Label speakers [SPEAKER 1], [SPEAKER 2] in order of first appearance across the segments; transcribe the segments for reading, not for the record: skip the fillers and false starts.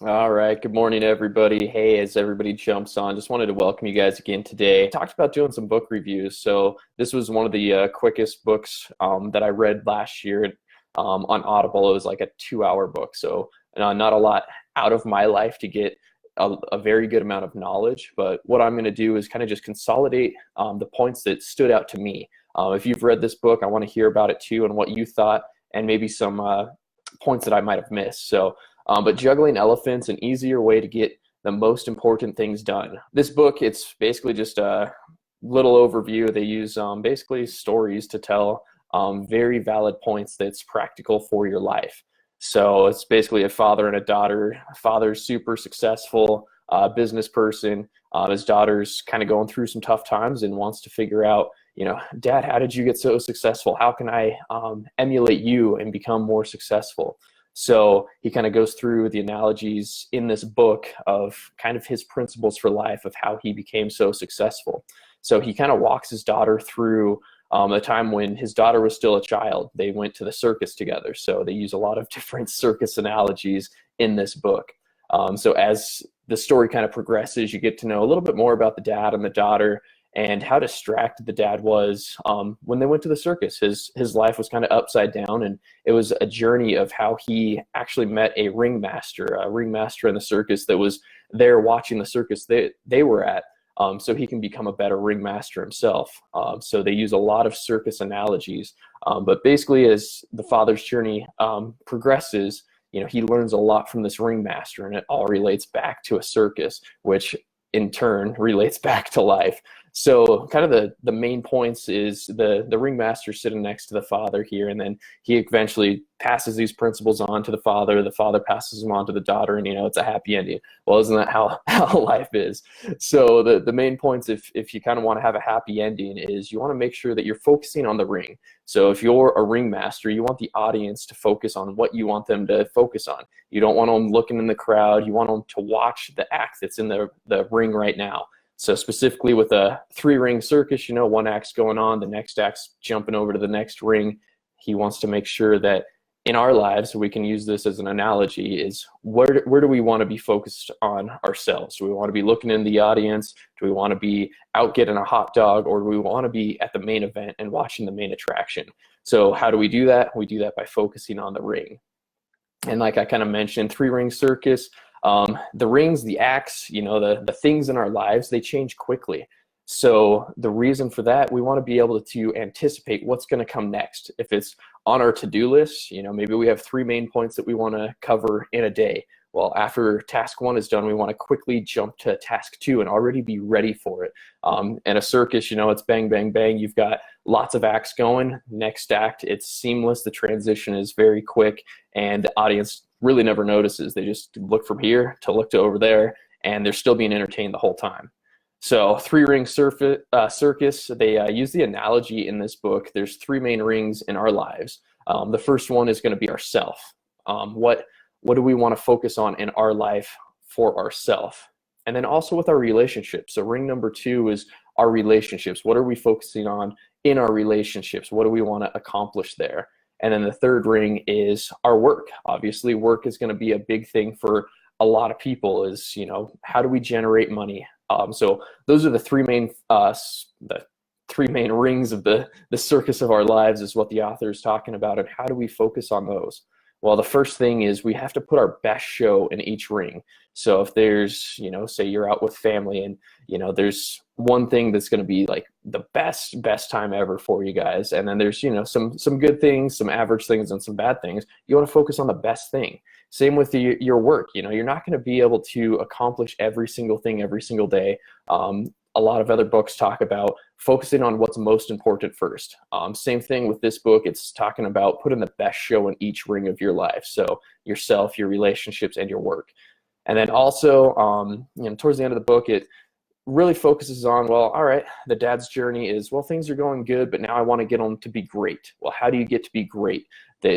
[SPEAKER 1] All right. Good morning, everybody. Hey, as everybody jumps on, just wanted to welcome you guys again today. Talked about doing some book reviews. So this was one of the quickest books that I read last year on Audible. It was like a 2-hour book. So not a lot out of my life to get a very good amount of knowledge. But what I'm going to do is kind of just consolidate the points that stood out to me. If you've read this book, I want to hear about it too and what you thought and maybe some points that I might have missed. But Juggling Elephants, an easier way to get the most important things done. This book, it's basically just a little overview. They use basically stories to tell very valid points that's practical for your life. So it's basically a father and a daughter. Father's super successful business person. His daughter's kind of going through some tough times and wants to figure out, Dad, how did you get so successful? How can I emulate you and become more successful? So he kind of goes through the analogies in this book of kind of his principles for life of how he became so successful. So he kind of walks his daughter through a time when his daughter was still a child. They went to the circus together. So they use a lot of different circus analogies in this book. So as the story kind of progresses, you get to know a little bit more about the dad and the daughter and how distracted the dad was when they went to the circus. His life was kind of upside down, and it was a journey of how he actually met a ringmaster in the circus that was there watching the circus they were at, so he can become a better ringmaster himself. So they use a lot of circus analogies, but basically as the father's journey progresses, he learns a lot from this ringmaster, and it all relates back to a circus, which in turn relates back to life. So kind of the main points is the ringmaster sitting next to the father here, and then he eventually passes these principles on to the father passes them on to the daughter, and it's a happy ending. Well, isn't that how life is? So the main points, if you kind of want to have a happy ending, is you want to make sure that you're focusing on the ring. So if you're a ringmaster, you want the audience to focus on what you want them to focus on. You don't want them looking in the crowd. You want them to watch the act that's in the ring right now. So specifically with a 3-ring circus, one act's going on, the next act's jumping over to the next ring. He wants to make sure that in our lives, we can use this as an analogy, is where do we want to be focused on ourselves? Do we want to be looking in the audience? Do we want to be out getting a hot dog? Or do we want to be at the main event and watching the main attraction? So how do we do that? We do that by focusing on the ring. And like I kind of mentioned, 3-ring circus, the rings, the acts, the things in our lives, they change quickly. So the reason for that, we want to be able to anticipate what's going to come next. If it's on our to-do list, maybe we have 3 main points that we want to cover in a day. Well, after task 1 is done, we want to quickly jump to task 2 and already be ready for it. In a circus, it's bang, bang, bang. You've got lots of acts going. Next act, it's seamless. The transition is very quick, and the audience really never notices. They just look from here to look to over there, and they're still being entertained the whole time. So 3-ring circus, they use the analogy in this book. There's 3 main rings in our lives. The first one is going to be ourself. What do we want to focus on in our life for ourselves? And then also with our relationships. So ring number 2 is our relationships. What are we focusing on in our relationships? What do we want to accomplish there? And then the 3rd ring is our work. Obviously, work is going to be a big thing for a lot of people, is, how do we generate money? So those are the 3 main rings of the circus of our lives, is what the author is talking about. And how do we focus on those? Well, the first thing is we have to put our best show in each ring. So if there's, say you're out with family and, there's one thing that's going to be like the best time ever for you guys. And then there's, some good things, some average things, and some bad things. You want to focus on the best thing. Same with your work. You're not going to be able to accomplish every single thing every single day. A lot of other books talk about focusing on what's most important first. Same thing with this book. It's talking about putting the best show in each ring of your life. So yourself, your relationships, and your work. And then also, towards the end of the book, it really focuses on, well, all right, the dad's journey is, well, things are going good, but now I want to get them to be great. Well, how do you get to be great?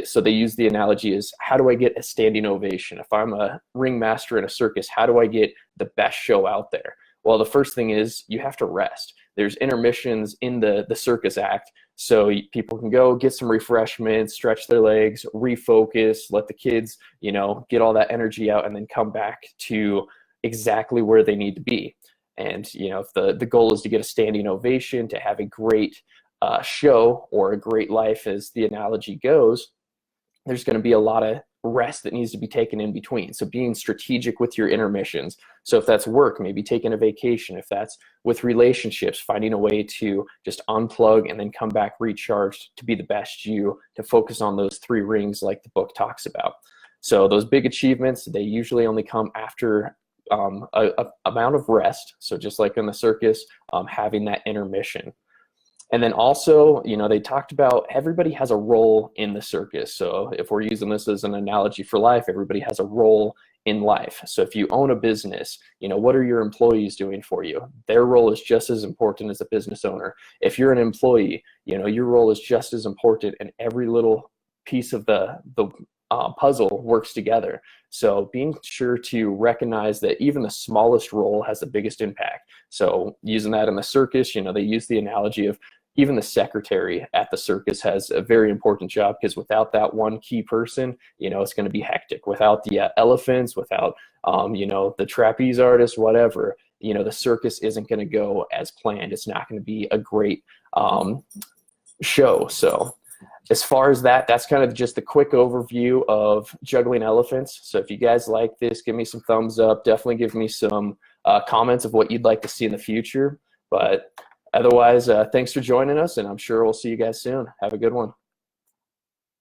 [SPEAKER 1] So they use the analogy is, how do I get a standing ovation? If I'm a ringmaster in a circus, how do I get the best show out there? Well, the first thing is you have to rest. There's intermissions in the circus act So people can go get some refreshments, stretch their legs, refocus, let the kids, get all that energy out, and then come back to exactly where they need to be. And, if the goal is to get a standing ovation, to have a great show or a great life, as the analogy goes, there's going to be a lot of rest that needs to be taken in between. So being strategic with your intermissions. So if that's work, maybe taking a vacation. If that's with relationships, finding a way to just unplug and then come back recharged to be the best you, to focus on those 3 rings like the book talks about. So those big achievements, they usually only come after a amount of rest. So just like in the circus, having that intermission. And then also, they talked about everybody has a role in the circus. So if we're using this as an analogy for life, everybody has a role in life. So if you own a business, what are your employees doing for you? Their role is just as important as a business owner. If you're an employee, your role is just as important, and every little piece of the puzzle works together. So being sure to recognize that even the smallest role has the biggest impact. So using that in the circus, they use the analogy of even the secretary at the circus has a very important job, because without that one key person, it's going to be hectic. Without the elephants, without, the trapeze artist, whatever, the circus isn't going to go as planned. It's not going to be a great show. So as far as that's kind of just a quick overview of Juggling Elephants. So if you guys like this, give me some thumbs up. Definitely give me some comments of what you'd like to see in the future. But otherwise, thanks for joining us, and I'm sure we'll see you guys soon. Have a good one.